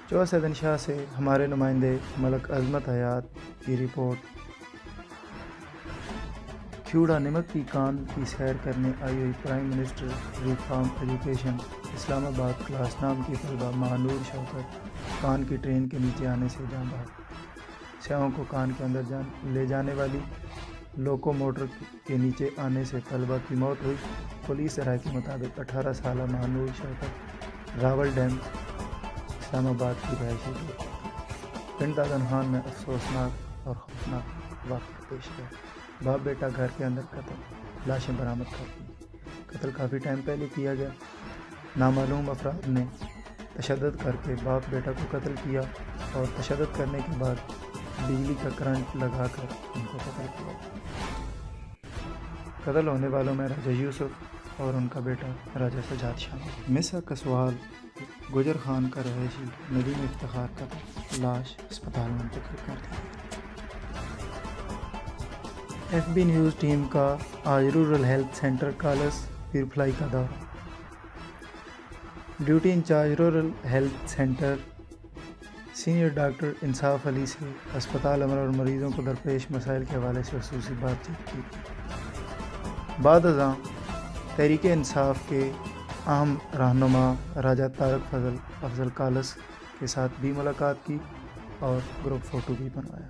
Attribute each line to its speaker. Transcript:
Speaker 1: چوسدن شاہ سے ہمارے نمائندے ملک عظمت حیات کی رپورٹ۔ کھیوڑا نمک کی کان کی سیر کرنے آئی ہوئی پرائم منسٹر ریفارم ایجوکیشن اسلام آباد کلاس نام کی طلبہ مہانور شوکت کان کی ٹرین کے نیچے آنے سے جاں بحق۔ سیاحوں کو کان کے اندر لے جانے والی لوکو موٹر کے نیچے آنے سے طلبہ کی موت ہوئی۔ پولیس رائے کے مطابق 18 سالہ مہانور شوکت راول ڈیم اسلام آباد کی رہائشی تھی۔ پنڈ دادنخان میں افسوسناک اور خوفناک واقعہ پیش آیا۔ باپ بیٹا گھر کے اندر قتل، لاشیں برآمد کر دی۔ قتل کافی ٹائم پہلے کیا گیا۔ نامعلوم افراد نے تشدد کر کے باپ بیٹا کو قتل کیا اور تشدد کرنے کے بعد بجلی کا کرنٹ لگا کر ان کو قتل کیا۔ قتل ہونے والوں میں راجہ یوسف اور ان کا بیٹا راجہ سجاد شامل۔ مسا کسوال گجر خان کا رہائشی ندیم افتخار قتل، لاش اسپتال منتقل کر دی۔ ایف بی نیوز ٹیم کا آج rural health centre Kalas Pirphulai کا دورہ۔ Duty incharge rural health centre senior doctor Insaf Ali سے اسپتال عمل اور مریضوں کو درپیش مسائل کے حوالے سے خصوصی بات چیت کی۔ بعد ازاں تحریک انصاف کے اہم رہنما راجہ طارق افضل کالس کے ساتھ بھی ملاقات کی اور گروپ فوٹو بھی بنوایا۔